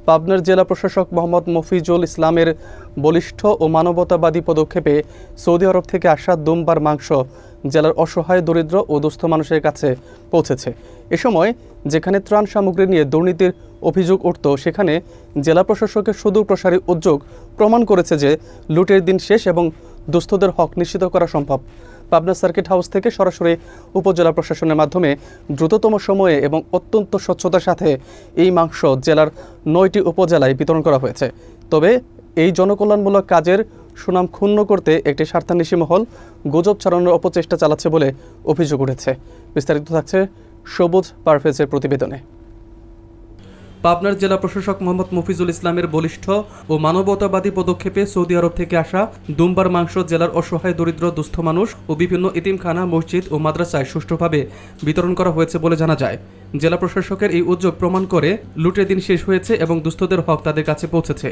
পাবনার জেলা প্রশাসক মোহাম্মদ মফিজুল ইসলামের বলিষ্ঠ ও মানবতাবাদী পদক্ষেপে সৌদি আরব থেকে আসা দুম্বার মাংস জেলার অসহায় দরিদ্র ও দুস্থ মানুষের কাছে পৌঁছেছে। এ সময় যেখানে ত্রাণ সামগ্রী নিয়ে দুর্নীতির অভিযোগ উঠত, সেখানে জেলা প্রশাসকের সুদূর প্রসারী উদ্যোগ প্রমাণ করেছে যে লুটের দিন শেষ এবং দুস্থদের হক নিশ্চিত করা সম্ভব। পাবনা সার্কিট হাউস থেকে সরাসরি উপজেলা প্রশাসনের মাধ্যমে দ্রুততম সময়ে এবং অত্যন্ত স্বচ্ছতার সাথে এই মাংস জেলার 9টি উপজেলায় বিতরণ করা হয়েছে। তবে এই জনকল্যাণমূলক কাজের সুনাম ক্ষুণ্ণ করতে একটি স্বার্থান্বেষী মহল গুজব ছড়ানোর অপচেষ্টা চালাচ্ছে বলে অভিযোগ উঠেছে। বিস্তারিত থাকছে সবুজ পারভেজের প্রতিবেদনে। পাবনার জেলা প্রশাসক মোহাম্মদ মফিজুল ইসলামের বলিষ্ঠ ও মানবতাবাদী পদক্ষেপে সৌদি আরব থেকে আসা দুম্বার মাংস জেলার অসহায় দরিদ্র দুস্থ মানুষ ও বিভিন্ন এতিমখানা, মসজিদ ও মাদ্রাসায় সুষ্ঠুভাবে বিতরণ করা হয়েছে বলে জানা যায়। জেলা প্রশাসকের এই উদ্যোগ প্রমাণ করে লুটের দিন শেষ হয়েছে এবং দুস্থদের হক তাদের কাছে পৌঁছেছে।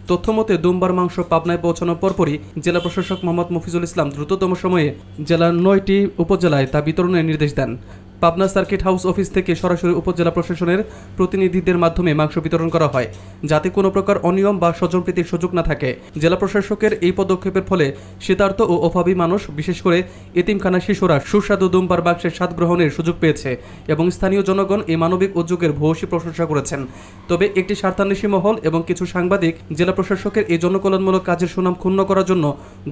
তথ্যমতে দুম্বার মাংস পাবনায় পৌঁছানোর পরপরই জেলা প্রশাসক মোহাম্মদ মফিজুল ইসলাম দ্রুততম সময়ে জেলার 9টি উপজেলায় তা বিতরণের নির্দেশ দেন। পাবনা সার্কিট হাউস অফিস থেকে সরাসরি উপজেলা প্রশাসনের প্রতিনিধিদের মাধ্যমে মাংস বিতরণ করা হয়, যাতে কোনো প্রকার অনিয়ম বা স্বজনপ্রীতির সুযোগ না থাকে। জেলা প্রশাসকের এই পদক্ষেপের ফলে শীতার্ত ও অভাবী মানুষ, বিশেষ করে এতিমখানা শিশুরা সুস্বাদু দুম্বার মাংসের স্বাদ গ্রহণের সুযোগ পেয়েছে এবং স্থানীয় জনগণ এই মানবিক উদ্যোগের ভূয়সী প্রশংসা করেছেন। তবে একটি স্বার্থান্বেষী মহল এবং কিছু সাংবাদিক জেলা প্রশাসকের এই জনকল্যাণমূলক কাজের সুনাম ক্ষুণ্ণ করার জন্য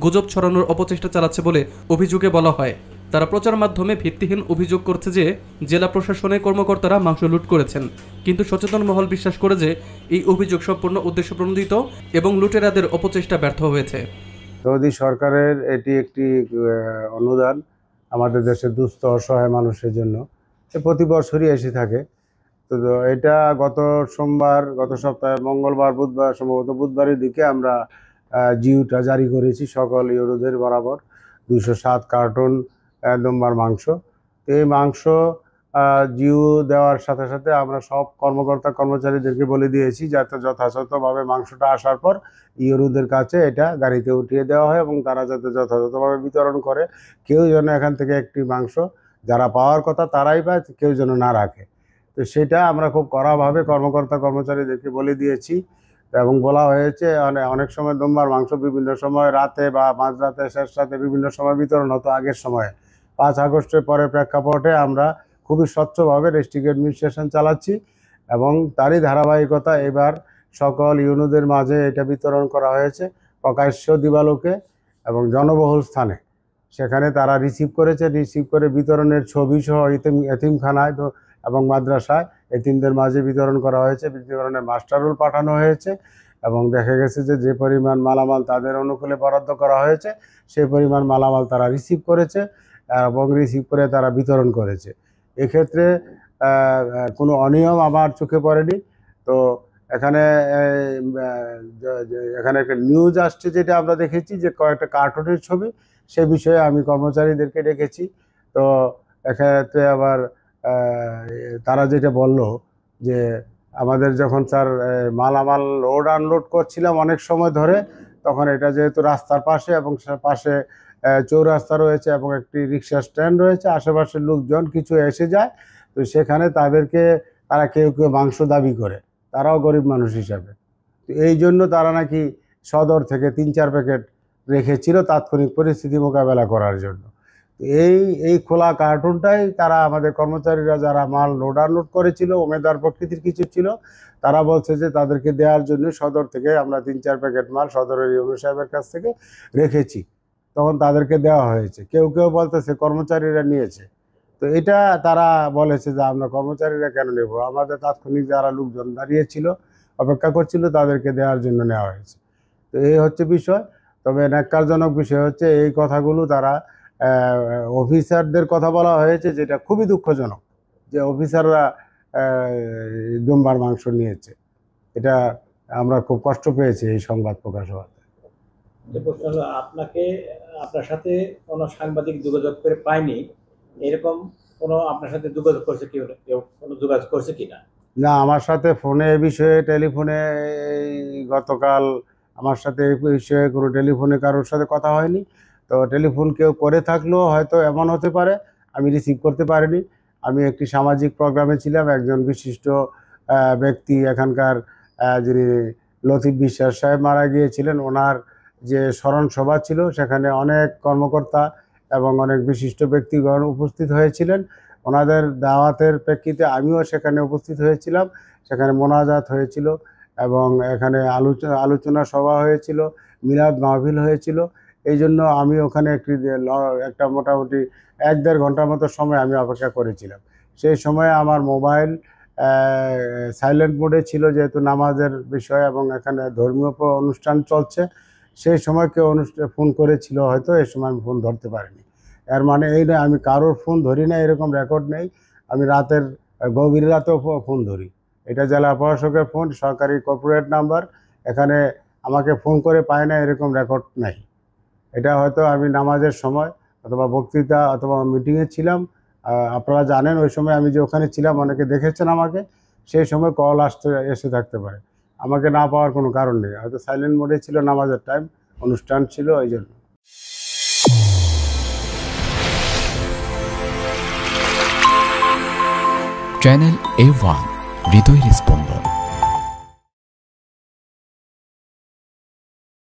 গুজব ছড়ানোর অপচেষ্টা চালাচ্ছে বলে অভিযোগে বলা হয়। তারা প্রচার মাধ্যমে ভিত্তিহীন অভিযোগ করছে যে জেলা প্রশাসনের কর্মকর্তারা মাংস লুট করেছেন, কিন্তু সচেতন মহল বিশ্বাস করে যে এই অভিযোগ সম্পূর্ণ উদ্দেশ্যপ্রণোদিত এবং লুটেরাদের অপচেষ্টা ব্যর্থ হয়েছে। সৌদি সরকারের এটি একটি অনুদান আমাদের দেশের দুস্থ অসহায় মানুষের জন্য, প্রতি বছরই এসে থাকে। তো এটা গত সপ্তাহে মঙ্গলবার, বুধবার, সম্ভবত বুধবারের দিকে আমরা জিওটা জারি করেছি সকল ইউরোদের বরাবর 207 কার্টন দুম্বার মাংস। এই মাংস জিও দেওয়ার সাথে সাথে আমরা সব কর্মচারীদেরকে বলে দিয়েছি যাতে যথাযথভাবে মাংসটা আসার পর ইউরোদের কাছে এটা গাড়িতে উঠিয়ে দেওয়া হয় এবং তারা যাতে যথাযথভাবে বিতরণ করে। কেউ যেন এখান থেকে একটি মাংস যারা পাওয়ার কথা তারাই পায়, কেউ যেন না রাখে। তো সেটা আমরা খুব কড়াভাবে কর্মচারীদেরকে বলে দিয়েছি এবং বলা হয়েছে অনেক সময় দুম্বার মাংস বিভিন্ন সময় রাতে বা মাঝরাতে, শেষ রাতে বিভিন্ন সময় বিতরণ হতো আগের সময়ে। 5 আগস্টের পরে প্রেক্ষাপটে আমরা খুবই স্বচ্ছভাবে রেস্ট্রিক্ট অ্যাডমিনিস্ট্রেশন চালাচ্ছি এবং তারই ধারাবাহিকতা এবার সকল ইউনোদের মাঝে এটা বিতরণ করা হয়েছে প্রকাশ্য দিবালোকে এবং জনবহুল স্থানে। সেখানে তারা রিসিভ করে বিতরণের ছবি সহ এতিমখানায় এবং মাদ্রাসায় এতিমদের মাঝে বিতরণ করা হয়েছে। বিতরণের মাস্টার রোল পাঠানো হয়েছে এবং দেখা গেছে যে পরিমাণ মালামাল তাদের অনুকূলে বরাদ্দ করা হয়েছে সেই পরিমাণ মালামাল তারা রিসিভ করেছে এবং রিসিভ করে তারা বিতরণ করেছে। এক্ষেত্রে কোনো অনিয়ম আমার চোখে পড়েনি। তো এখানে একটা নিউজ আসছে যেটা আমরা দেখেছি যে কয়েকটা কার্টুনের ছবি, সে বিষয়ে আমি কর্মচারীদেরকে ডেকেছি। তো এক্ষেত্রে আবার তারা যেটা বলল যে আমাদের যখন স্যার মালামাল লোড আনলোড করছিলাম অনেক সময় ধরে, তখন এটা যেহেতু রাস্তার পাশে এবং পাশে চৌরাস্তা রয়েছে এবং একটি রিক্সা স্ট্যান্ড রয়েছে, আশেপাশের লোকজন কিছু এসে যায়। তো সেখানে তারা কেউ মাংস দাবি করে, তারাও গরিব মানুষ হিসাবে। তো এই জন্য তারা নাকি সদর থেকে 3-4 প্যাকেট রেখেছিল তাৎক্ষণিক পরিস্থিতি মোকাবেলা করার জন্য। এই খোলা কার্টুনটাই তারা আমাদের কর্মচারীরা যারা মাল লোড আনলোড করেছিল, ওমেদার প্রকৃতির কিছু ছিল, তারা বলছে যে তাদেরকে দেওয়ার জন্য সদর থেকে আমরা 3-4 প্যাকেট মাল সদরের ইউনো সাহেবের কাছ থেকে রেখেছি, তখন তাদেরকে দেওয়া হয়েছে। কেউ বলতেছে কর্মচারীরা নিয়েছে। তো এটা তারা বলেছে যে আমরা কর্মচারীরা কেন নেব, আমাদের তাৎক্ষণিক যারা লোকজন দাঁড়িয়েছিল অপেক্ষা করছিল তাদেরকে দেওয়ার জন্য নেওয়া হয়েছে। তো এই হচ্ছে বিষয়। তবে ন্যাক্কারজনক বিষয় হচ্ছে এই কথাগুলো তারা অফিসারদের কথা বলা হয়েছে, যেটা খুবই দুঃখজনক যে অফিসাররা দুম্বার মাংস নিয়েছে। এটা আমরা খুব কষ্ট পেয়েছি এই সংবাদ প্রকাশ হওয়াতে। আপনার সাথে কোনো সাংবাদিক যোগাযোগ করে পায়নি, এরকম কোনো আপনার সাথে যোগাযোগ করছে কেউ কোনো যোগাযোগ করছে কিনা? না, আমার সাথে ফোনে এ বিষয়ে টেলিফোনে গতকাল আমার সাথে এই বিষয়ে কোনো টেলিফোনে কারোর সাথে কথা হয়নি। তো টেলিফোন কেউ করে থাকলেও হয়তো এমন হতে পারে আমি রিসিভ করতে পারিনি। আমি একটি সামাজিক প্রোগ্রামে ছিলাম, একজন বিশিষ্ট ব্যক্তি এখানকার যিনি লতিফ বিশ্বাস সাহেব মারা গিয়েছিলেন, ওনার যে স্মরণ সভা ছিল সেখানে অনেক কর্মকর্তা এবং অনেক বিশিষ্ট ব্যক্তিগণ উপস্থিত হয়েছিলেন। ওনাদের দাওয়াতের প্রেক্ষিতে আমিও সেখানে উপস্থিত হয়েছিলাম। সেখানে মোনাজাত হয়েছিল এবং এখানে আলোচনা সভা হয়েছিল, মিলাদ মাহফিল হয়েছিল। এই জন্য আমি ওখানে একটা মোটামুটি 1-1.5 ঘন্টার মতো সময় আমি অপেক্ষা করেছিলাম। সেই সময় আমার মোবাইল সাইলেন্ট মোডে ছিল, যেহেতু নামাজের বিষয় এবং এখানে ধর্মীয় অনুষ্ঠান চলছে। সেই সময় কেউ ফোন করেছিল হয়তো, এই সময় আমি ফোন ধরতে পারিনি। এর মানে এই নয় আমি কারোর ফোন ধরি না, এরকম রেকর্ড নেই। আমি রাতের গভীর রাতেও ফোন ধরি। এটা জেলা প্রশাসকের ফোন, সরকারি কর্পোরেট নাম্বার, এখানে আমাকে ফোন করে পায় না এরকম রেকর্ড নেই। এটা হয়তো আমি নামাজের সময় অথবা বক্তৃতা অথবা মিটিংয়ে ছিলাম। আপনারা জানেন ওই সময় আমি যে ওখানে ছিলাম, অনেকে দেখেছেন আমাকে, সেই সময় কল এসে থাকতে পারে। আমাকে না পাওয়ার কোনো কারণ নেই, হয়তো সাইলেন্ট মোডে ছিল, নামাজের টাইম, অনুষ্ঠান ছিল, এই জন্য। চ্যানেল A1 হৃদয়ের স্পন্দন।